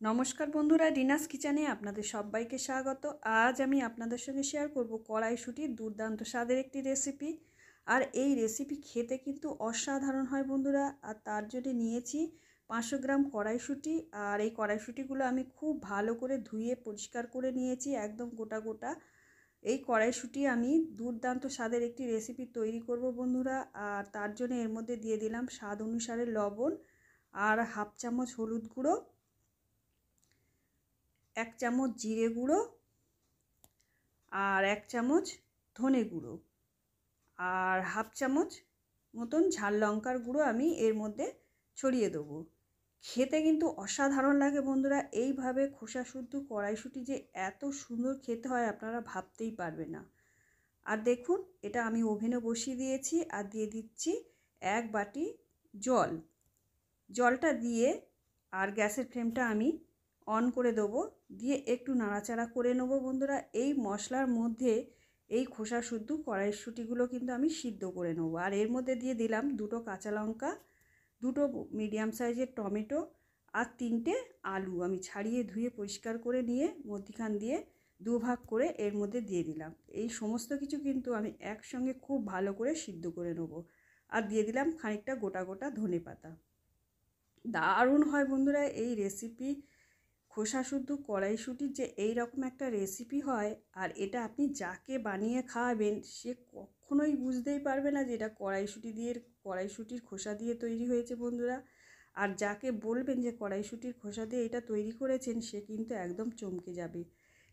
নমস্কার বন্ধুরা, রিনাস কিচেনে আপনাদের সবাইকে স্বাগত। আজ আমি আপনাদের সঙ্গে শেয়ার করব কড়াইশুঁটির দুর্দান্ত স্বাদের একটি রেসিপি। আর এই রেসিপি খেতে কিন্তু অসাধারণ হয় বন্ধুরা। আর তার জন্য নিয়েছি 500 গ্রাম কড়াইশুঁটি। আর এই কড়াইশুঁটিগুলো আমি খুব ভালো করে ধুয়ে পরিষ্কার করে নিয়েছি, একদম গোটা গোটা। এই কড়াইশুঁটি আমি দুর্দান্ত স্বাদের একটি রেসিপি তৈরি করব বন্ধুরা। আর তার জন্য এর মধ্যে দিয়ে দিলাম স্বাদ অনুসারে লবণ, আর হাফ চামচ হলুদ গুঁড়ো, 1 চামচ জিরে গুঁড়ো, আর 1 চামচ ধনে গুঁড়ো, আর হাফ চামচ মতন ঝাল লঙ্কার গুঁড়ো আমি এর মধ্যে ছড়িয়ে দেবো। খেতে কিন্তু অসাধারণ লাগে বন্ধুরা। এইভাবে খোসা শুদ্ধ কড়াইশুঁটি যে এত সুন্দর খেতে হয় আপনারা ভাবতেই পারবেন না। আর দেখুন, এটা আমি ওভেনে বসিয়ে দিয়েছি আর দিয়ে দিচ্ছি 1 বাটি জল। জলটা দিয়ে আর গ্যাসের ফ্লেমটা আমি অন করে দেবো, দিয়ে একটু নাড়াচাড়া করে নেবো বন্ধুরা। এই মশলার মধ্যে এই খোসা শুদ্ধ কড়াইশুঁটিগুলো কিন্তু আমি সিদ্ধ করে নেবো। আর এর মধ্যে দিয়ে দিলাম 2টো কাঁচা লঙ্কা, 2টো মিডিয়াম সাইজের টমেটো, আর 3টে আলু আমি ছাড়িয়ে ধুয়ে পরিষ্কার করে নিয়ে মধ্যিখান দিয়ে 2 ভাগ করে এর মধ্যে দিয়ে দিলাম। এই সমস্ত কিছু কিন্তু আমি একসঙ্গে খুব ভালো করে সিদ্ধ করে নেবো। আর দিয়ে দিলাম খানিকটা গোটা গোটা ধনেপাতা। দারুণ হয় বন্ধুরা এই রেসিপি। খোসা শুদ্ধ কড়াইশুঁটির যে এই রকম একটা রেসিপি হয়, আর এটা আপনি যাকে বানিয়ে খাওয়াবেন সে কখনোই বুঝতেই পারবে না যে এটা কড়াইশুঁটির খোসা দিয়ে তৈরি হয়েছে বন্ধুরা। আর যাকে বলবেন যে কড়াইশুঁটির খোসা দিয়ে এটা তৈরি করেছেন, সে কিন্তু একদম চমকে যাবে।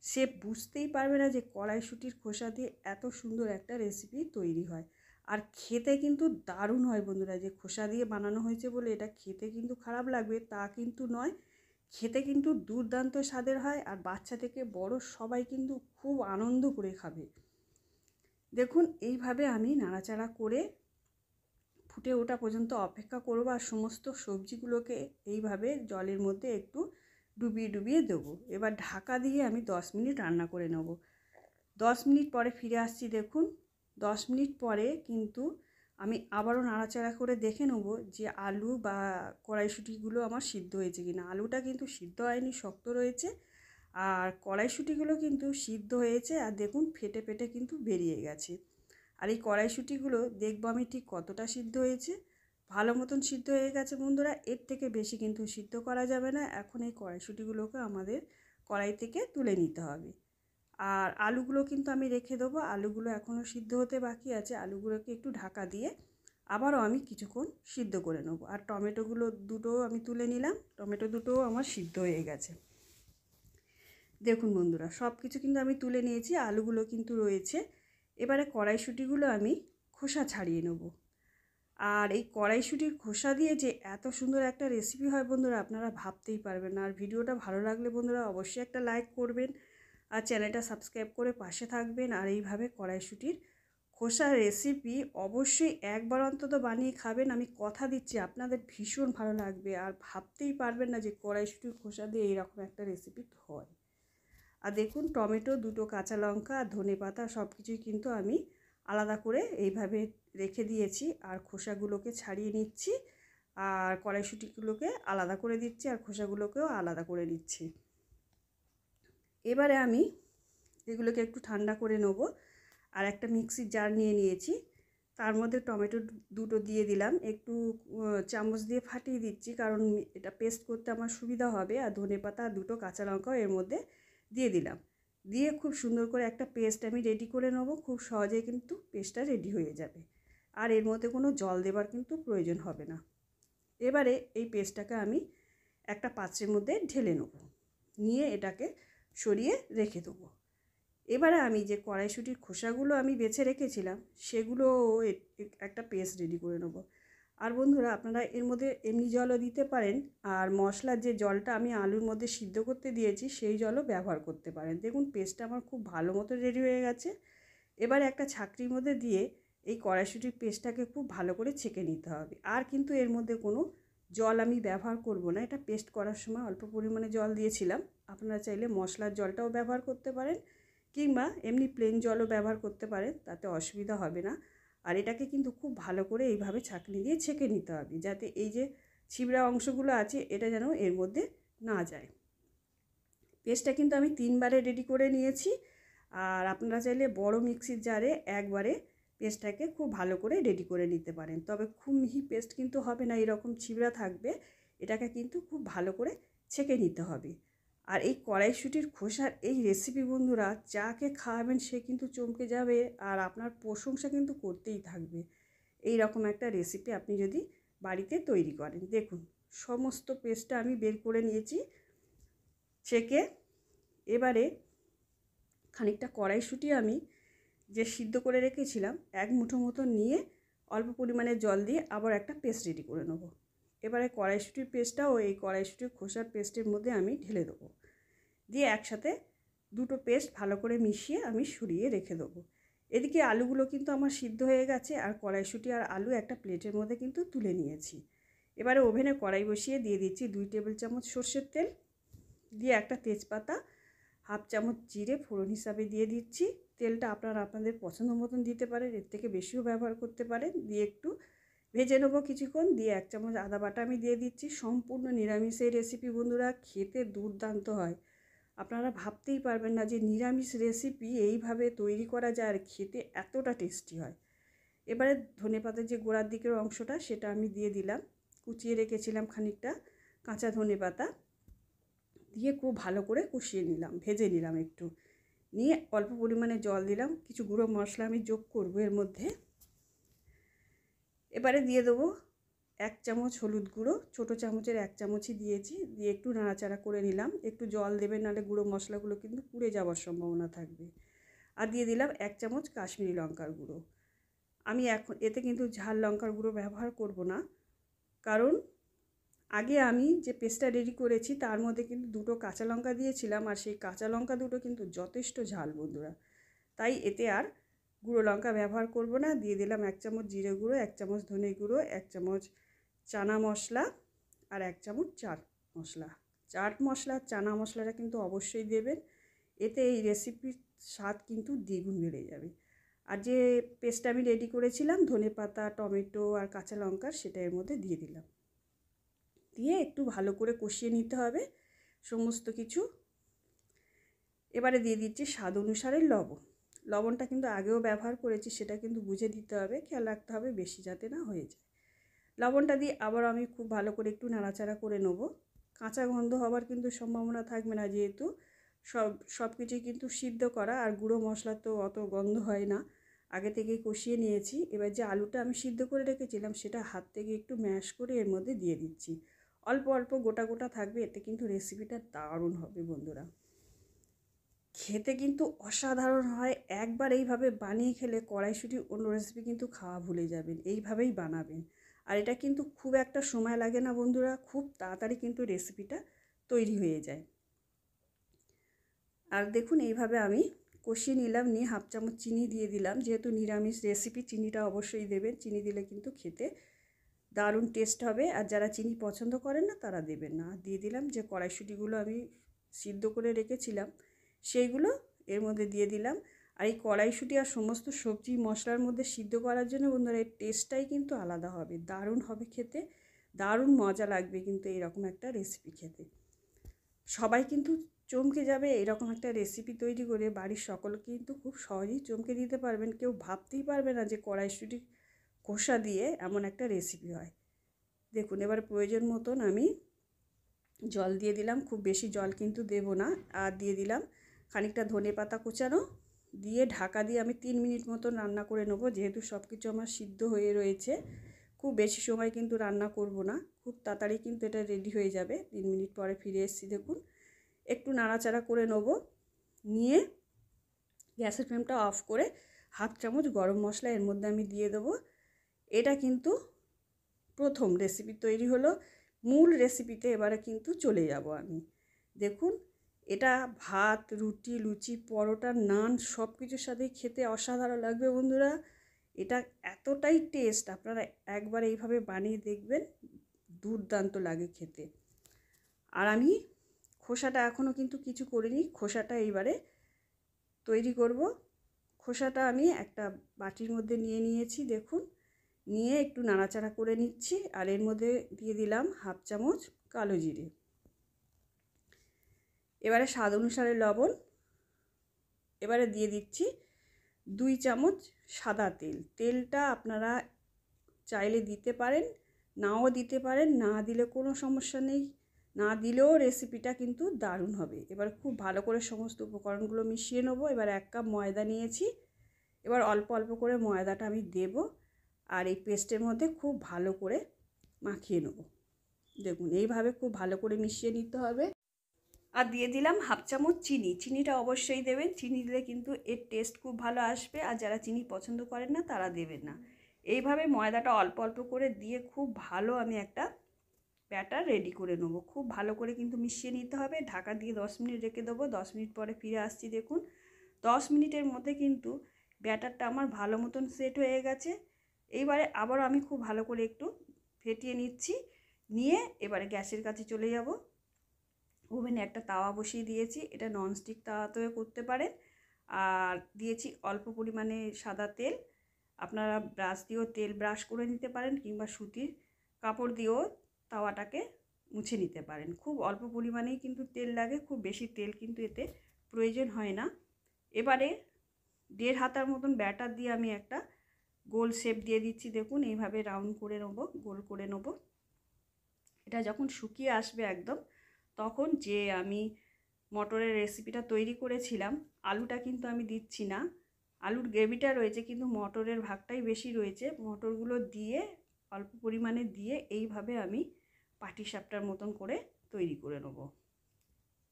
সে বুঝতেই পারবে না যে কড়াইশুঁটির খোসা দিয়ে এত সুন্দর একটা রেসিপি তৈরি হয়। আর খেতে কিন্তু দারুণ হয় বন্ধুরা। যে খোসা দিয়ে বানানো হয়েছে বলে এটা খেতে কিন্তু খারাপ লাগবে তা কিন্তু নয়, খেতে কিন্তু দুর্দান্ত স্বাদের হয়। আর বাচ্চা থেকে বড় সবাই কিন্তু খুব আনন্দ করে খাবে। দেখুন, এইভাবে আমি নাড়াচাড়া করে ফুটে ওঠা পর্যন্ত অপেক্ষা করব। আর সমস্ত সবজিগুলোকে এইভাবে জলের মধ্যে একটু ডুবিয়ে ডুবিয়ে দেবো। এবার ঢাকা দিয়ে আমি 10 মিনিট রান্না করে নেব। 10 মিনিট পরে ফিরে আসছি। দেখুন, 10 মিনিট পরে কিন্তু আমি আবারও নাড়াচাড়া করে দেখে নেব যে আলু বা কড়াইশুঁটিগুলো আমার সিদ্ধ হয়েছে কিনা। আলুটা কিন্তু সিদ্ধ হয়নি, শক্ত রয়েছে। আর কড়াইশুঁটিগুলো কিন্তু সিদ্ধ হয়েছে। আর দেখুন, ফেটে ফেটে কিন্তু বেরিয়ে গেছে। আর এই কড়াইশুঁটিগুলো দেখবো আমি ঠিক কতটা সিদ্ধ হয়েছে। ভালো মতন সিদ্ধ হয়ে গেছে বন্ধুরা। এর থেকে বেশি কিন্তু সিদ্ধ করা যাবে না। এখন এই কড়াইশুঁটিগুলোকে আমাদের কড়াই থেকে তুলে নিতে হবে। আর আলুগুলো কিন্তু আমি রেখে দেবো। আলুগুলো এখনও সিদ্ধ হতে বাকি আছে। আলুগুলোকে একটু ঢাকা দিয়ে আবারও আমি কিছুক্ষণ সিদ্ধ করে নেবো। আর টমেটোগুলো দুটোও আমি তুলে নিলাম। টমেটো দুটোও আমার সিদ্ধ হয়ে গেছে। দেখুন বন্ধুরা, সব কিছু কিন্তু আমি তুলে নিয়েছি, আলুগুলো কিন্তু রয়েছে। এবারে কড়াইশুঁটিগুলো আমি খোসা ছাড়িয়ে নেব। আর এই কড়াইশুঁটির খোসা দিয়ে যে এত সুন্দর একটা রেসিপি হয় বন্ধুরা, আপনারা ভাবতেই পারবেন না। আর ভিডিওটা ভালো লাগলে বন্ধুরা অবশ্যই একটা লাইক করবেন, আর চ্যানেলটা সাবস্ক্রাইব করে পাশে থাকবেন। আর এইভাবে কড়াইশুঁটির খোসা রেসিপি অবশ্যই একবার অন্তত বানিয়ে খাবেন। আমি কথা দিচ্ছি আপনাদের ভীষণ ভালো লাগবে। আর ভাবতেই পারবেন না যে কড়াইশুঁটির খোসা দিয়ে এইরকম একটা রেসিপি হয়। আর দেখুন, টমেটো, 2টো কাঁচা লঙ্কা আর ধনেপাতা সব কিছুই কিন্তু আমি আলাদা করে এইভাবে রেখে দিয়েছি। আর খোসাগুলোকে ছাড়িয়ে নিচ্ছি, আর কড়াইশুঁটিগুলোকে আলাদা করে দিচ্ছি, আর খোসাগুলোকেও আলাদা করে নিচ্ছি। এবারে আমি এগুলোকে একটু ঠান্ডা করে নেব। আর একটা মিক্সির জার নিয়ে নিয়েছি, তার মধ্যে টমেটো 2টো দিয়ে দিলাম। একটু চামচ দিয়ে ফাটিয়ে দিচ্ছি, কারণ এটা পেস্ট করতে আমার সুবিধা হবে। আর ধনেপাতা আর 2টো কাঁচা লঙ্কাও এর মধ্যে দিয়ে দিলাম। দিয়ে খুব সুন্দর করে একটা পেস্ট আমি রেডি করে নেব। খুব সহজেই কিন্তু পেস্টটা রেডি হয়ে যাবে। আর এর মধ্যে কোনো জল দেবার কিন্তু প্রয়োজন হবে না। এবারে এই পেস্টটাকে আমি একটা পাত্রের মধ্যে ঢেলে নেব, নিয়ে এটাকে সরিয়ে রেখে দেবো। এবারে আমি যে কড়াইশুঁটির খোসাগুলো আমি বেছে রেখেছিলাম সেগুলো একটা পেস্ট রেডি করে নেব। আর বন্ধুরা, আপনারা এর মধ্যে এমনি জলও দিতে পারেন। আর মশলার যে জলটা আমি আলুর মধ্যে সিদ্ধ করতে দিয়েছি সেই জলও ব্যবহার করতে পারেন। দেখুন, পেস্টটা আমার খুব ভালো মতো রেডি হয়ে গেছে। এবারে একটা ছাঁকনির মধ্যে দিয়ে এই কড়াইশুঁটির পেস্টটাকে খুব ভালো করে ছেঁকে নিতে হবে। আর কিন্তু এর মধ্যে কোনো জল আমি ব্যবহার করব না। এটা পেস্ট করার সময় অল্প পরিমাণে জল দিয়েছিলাম। আপনারা চাইলে মশলার জলটাও ব্যবহার করতে পারেন, কিংবা এমনি প্লেন জলও ব্যবহার করতে পারেন, তাতে অসুবিধা হবে না। আর এটাকে কিন্তু খুব ভালো করে এইভাবে ছাঁকনি দিয়ে ছেঁকে নিতে হবে, যাতে এই যে ছিবড়া অংশগুলো আছে এটা যেন এর মধ্যে না যায়। পেস্টটা কিন্তু আমি 3 বারে রেডি করে নিয়েছি। আর আপনারা চাইলে বড় মিক্সির জারে একবারে পেস্টটাকে খুব ভালো করে রেডি করে নিতে পারেন। তবে খুব মিহি পেস্ট কিন্তু হবে না, এরকম ছিবড়া থাকবে। এটাকে কিন্তু খুব ভালো করে ছেঁকে নিতে হবে। আর এই কড়াইশুঁটির খোসার এই রেসিপি বন্ধুরা যাকে খাওয়াবেন সে কিন্তু চমকে যাবে আর আপনার প্রশংসা কিন্তু করতেই থাকবে। এই রকম একটা রেসিপি আপনি যদি বাড়িতে তৈরি করেন। দেখুন সমস্ত পেস্টটা আমি বের করে নিয়েছি ছেঁকে। এবারে খানিকটা কড়াইশুঁটি আমি যে সিদ্ধ করে রেখেছিলাম 1 মুঠো মতো নিয়ে অল্প পরিমাণে জল দিয়ে আবার একটা পেস্ট রেডি করে নেব। এবারে কড়াইশুঁটির পেস্টটাও এই কড়াইশুঁটির খোসার পেস্টের মধ্যে আমি ঢেলে দেবো, দিয়ে একসাথে দুটো পেস্ট ভালো করে মিশিয়ে আমি সরিয়ে রেখে দেবো। এদিকে আলুগুলো কিন্তু আমার সিদ্ধ হয়ে গেছে আর কড়াইশুঁটি আর আলু একটা প্লেটের মধ্যে কিন্তু তুলে নিয়েছি। এবারে ওভেনে কড়াই বসিয়ে দিয়ে দিচ্ছি 2 টেবিল চামচ সর্ষের তেল, দিয়ে একটা তেজপাতা, 1/2 চামচ জিরে ফোড়ন হিসাবে দিয়ে দিচ্ছি। তেলটা আপনারা আপনাদের পছন্দ মতন দিতে পারেন, এর থেকে বেশিও ব্যবহার করতে পারেন। দিয়ে একটু ভেজে নেবো কিছুক্ষণ, দিয়ে 1 চামচ আদা বাটা আমি দিয়ে দিচ্ছি। সম্পূর্ণ নিরামিষ এই রেসিপি বন্ধুরা, খেতে দুর্দান্ত হয়। আপনারা ভাবতেই পারবেন না যে নিরামিষ রেসিপি এইভাবে তৈরি করা যায় আর খেতে এতটা টেস্টি হয়। এবারে ধনেপাতার যে গোড়ার দিকের অংশটা সেটা আমি দিয়ে দিলাম, কুচিয়ে রেখেছিলাম খানিকটা কাঁচা ধনেপাতা দিয়ে খুব ভালো করে কষিয়ে নিলাম, ভেজে নিলাম একটু, নিয়ে অল্প পরিমাণে জল দিলাম। কিছু গুঁড়ো মশলা আমি যোগ করব এর মধ্যে। এবারে দিয়ে দেবো 1 চামচ হলুদ গুঁড়ো, ছোটো চামচের 1 চামচই দিয়েছি, দিয়ে একটু নাড়াচাড়া করে নিলাম। একটু জল দেবেন, নাহলে গুঁড়ো মশলাগুলো কিন্তু পুড়ে যাওয়ার সম্ভাবনা থাকবে। আর দিয়ে দিলাম 1 চামচ কাশ্মীরি লঙ্কার গুঁড়ো। আমি এখন এতে কিন্তু ঝাল লঙ্কার গুঁড়ো ব্যবহার করব না, কারণ আগে আমি যে পেস্টটা রেডি করেছি তার মধ্যে কিন্তু 2টো কাঁচা লঙ্কা দিয়েছিলাম, আর সেই কাঁচা লঙ্কা দুটো কিন্তু যথেষ্ট ঝাল বন্ধুরা, তাই এতে আর গুঁড়ো লঙ্কা ব্যবহার করব না। দিয়ে দিলাম 1 চামচ জিরে গুঁড়ো, 1 চামচ ধনে গুঁড়ো, 1 চামচ চানা মশলা আর 1 চামচ চাট মশলা। চাট মশলা চানা মশলাটা কিন্তু অবশ্যই দেবেন, এতে এই রেসিপির স্বাদ কিন্তু দ্বিগুণ বেড়ে যাবে। আর যে পেস্টটা আমি রেডি করেছিলাম ধনেপাতা, টমেটো আর কাঁচা লঙ্কার, সেটা এর মধ্যে দিয়ে দিলাম, দিয়ে একটু ভালো করে কষিয়ে নিতে হবে সমস্ত কিছু। এবারে দিয়ে দিচ্ছি স্বাদ অনুসারে লবণ। লবণটা কিন্তু আগেও ব্যবহার করেছি, সেটা কিন্তু বুঝে দিতে হবে, খেয়াল রাখতে হবে বেশি যাতে না হয়ে যায়। লবণটা দিয়ে আবার আমি খুব ভালো করে একটু নাড়াচাড়া করে নেব। কাঁচা গন্ধ হওয়ার কিন্তু সম্ভাবনা থাকবে না, যেহেতু সব কিছুই কিন্তু সিদ্ধ করা, আর গুঁড়ো মশলা তো অত গন্ধ হয় না, আগে থেকেই কষিয়ে নিয়েছি। এবার যে আলুটা আমি সিদ্ধ করে রেখেছিলাম সেটা হাত থেকে একটু ম্যাশ করে এর মধ্যে দিয়ে দিচ্ছি। অল্প অল্প গোটা গোটা থাকবে, এতে কিন্তু রেসিপিটা দারুণ হবে বন্ধুরা, খেতে কিন্তু অসাধারণ হয়। একবার এইভাবে বানিয়ে খেলে কড়াইশুঁটির অন্য রেসিপি কিন্তু খাওয়া ভুলে যাবেন, এইভাবেই বানাবেন। আর এটা কিন্তু খুব একটা সময় লাগে না বন্ধুরা, খুব তাড়াতাড়ি কিন্তু রেসিপিটা তৈরি হয়ে যায়। আর দেখুন এইভাবে আমি কষিয়ে নিলাম, নিয়ে 1/2 চামচ চিনি দিয়ে দিলাম। যেহেতু নিরামিষ রেসিপি চিনিটা অবশ্যই দেবেন, চিনি দিলে কিন্তু খেতে দারুণ টেস্ট হবে। আর যারা চিনি পছন্দ করেন না তারা দেবেন না। আর দিয়ে দিলাম যে কড়াইশুঁটিগুলো আমি সিদ্ধ করে রেখেছিলাম সেইগুলো এর মধ্যে দিয়ে দিলাম। আর এই কড়াইশুঁটি আর সমস্ত সবজি মশলার মধ্যে সিদ্ধ করার জন্য বন্ধুরা এর টেস্টটাই কিন্তু আলাদা হবে, দারুণ হবে খেতে, দারুণ মজা লাগবে কিন্তু এইরকম একটা রেসিপি খেতে। সবাই কিন্তু চমকে যাবে এরকম একটা রেসিপি তৈরি করে, বাড়ির সকলকে কিন্তু খুব সহজেই চমকে দিতে পারবেন। কেউ ভাবতেই পারবে না যে কড়াইশুঁটি খোসা দিয়ে এমন একটা রেসিপি হয়। দেখুন এবার প্রয়োজন মতন আমি জল দিয়ে দিলাম, খুব বেশি জল কিন্তু দেব না। আর দিয়ে দিলাম খানিকটা ধনেপাতা কুচানো, দিয়ে ঢাকা দিয়ে আমি 3 মিনিট মতন রান্না করে নেব। যেহেতু সব কিছু আমার সিদ্ধ হয়ে রয়েছে, খুব বেশি সময় কিন্তু রান্না করব না, খুব তাড়াতাড়ি কিন্তু এটা রেডি হয়ে যাবে। 3 মিনিট পরে ফিরে এসেছি, দেখুন একটু নাড়াচাড়া করে নেব, নিয়ে গ্যাসের ফ্লেমটা অফ করে 1/2 চামচ গরম মশলা এর মধ্যে আমি দিয়ে দেবো। এটা কিন্তু প্রথম রেসিপি তৈরি হলো, মূল রেসিপিতে এবারে কিন্তু চলে যাব আমি। দেখুন এটা ভাত, রুটি, লুচি, পরোটা, নান সব কিছুর সাথেই খেতে অসাধারণ লাগবে বন্ধুরা। এটা এতটাই টেস্ট, আপনারা একবার এইভাবে বানিয়ে দেখবেন, দুর্দান্ত লাগে খেতে। আর আমি খোসাটা এখনও কিন্তু কিছু করিনি, খোসাটা এইবারে তৈরি করব। খোসাটা আমি একটা বাটির মধ্যে নিয়ে নিয়েছি, দেখুন নিয়ে একটু নাড়াচাড়া করে নিচ্ছি। আর এর মধ্যে দিয়ে দিলাম 1/2 চামচ কালো জিরে। এবারে স্বাদ অনুসারে লবণ, এবারে দিয়ে দিচ্ছি 2 চামচ সাদা তেল। তেলটা আপনারা চাইলে দিতে পারেন, নাও দিতে পারেন, না দিলে কোনো সমস্যা নেই, না দিলেও রেসিপিটা কিন্তু দারুণ হবে। এবার খুব ভালো করে সমস্ত উপকরণগুলো মিশিয়ে নেবো। এবার 1 কাপ ময়দা নিয়েছি, এবার অল্প অল্প করে ময়দাটা আমি দেব আর এই পেস্টের মধ্যে খুব ভালো করে মাখিয়ে নেব। দেখুন এইভাবে খুব ভালো করে মিশিয়ে নিতে হবে। আর দিয়ে দিলাম 1/2 চামচ চিনি। চিনিটা অবশ্যই দেবেন, চিনি দিলে কিন্তু এর টেস্ট খুব ভালো আসবে, আর যারা চিনি পছন্দ করেন না তারা দেবেন না। এইভাবে ময়দাটা অল্প অল্প করে দিয়ে খুব ভালো আমি একটা ব্যাটার রেডি করে নেব। খুব ভালো করে কিন্তু মিশিয়ে নিতে হবে। ঢাকা দিয়ে 10 মিনিট রেখে দেবো। 10 মিনিট পরে ফিরে আসছি। দেখুন 10 মিনিটের মধ্যে কিন্তু ব্যাটারটা আমার ভালো মতন সেট হয়ে গেছে। এইবারে আবারও আমি খুব ভালো করে একটু ফেটিয়ে নিচ্ছি, নিয়ে এবারে গ্যাসের কাছে চলে যাব। ওভেনে একটা তাওয়া বসিয়ে দিয়েছি, এটা ননস্টিক তাওয়াতেও করতে পারেন। আর দিয়েছি অল্প পরিমাণে সাদা তেল। আপনারা ব্রাশ দিয়েও তেল ব্রাশ করে নিতে পারেন, কিংবা সুতির কাপড় দিয়েও তাওয়াটাকে মুছে নিতে পারেন। খুব অল্প পরিমাণেই কিন্তু তেল লাগে, খুব বেশি তেল কিন্তু এতে প্রয়োজন হয় না। এবারে 1.5 হাতার মতন ব্যাটার দিয়ে আমি একটা গোল শেপ দিয়ে দিচ্ছি। দেখুন এইভাবে রাউন্ড করে নেবো, গোল করে নেবো। এটা যখন শুকিয়ে আসবে একদম, তখন যে আমি মটরের রেসিপিটা তৈরি করেছিলাম, আলুটা কিন্তু আমি দিচ্ছি না, আলুর গ্রেভিটা রয়েছে কিন্তু মটরের ভাগটাই বেশি রয়েছে। মটরগুলো দিয়ে অল্প পরিমাণে দিয়ে এইভাবে আমি পাটিসাপটার মতন করে তৈরি করে নেব।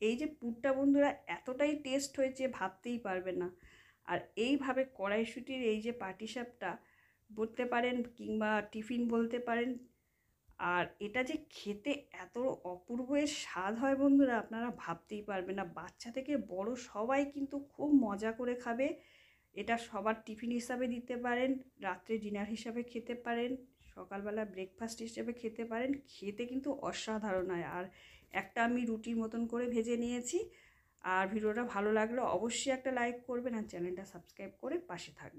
এই যে পুরটা বন্ধুরা এতটাই টেস্ট হয়েছে ভাবতেই পারবেন না। আর এইভাবে কড়াইশুঁটির এই যে পাটিসাপটা বলতে পারেন, কিংবা টিফিন বলতে পারেন, আর এটা যে খেতে এত অপূর্ব এর স্বাদ হয় বন্ধুরা, আপনারা ভাবতেই পারবেন না। বাচ্চা থেকে বড় সবাই কিন্তু খুব মজা করে খাবে। এটা সবার টিফিন হিসাবে দিতে পারেন, রাত্রে ডিনার হিসাবে খেতে পারেন, সকালবেলা ব্রেকফাস্ট হিসেবে খেতে পারেন। খেতে কিন্তু অসাধারণ হয়। আর একটা আমি রুটির মতন করে ভেজে নিয়েছি। আর ভিডিওটা ভালো লাগলে অবশ্যই একটা লাইক করবেন, আর চ্যানেলটা সাবস্ক্রাইব করে পাশে থাকবেন।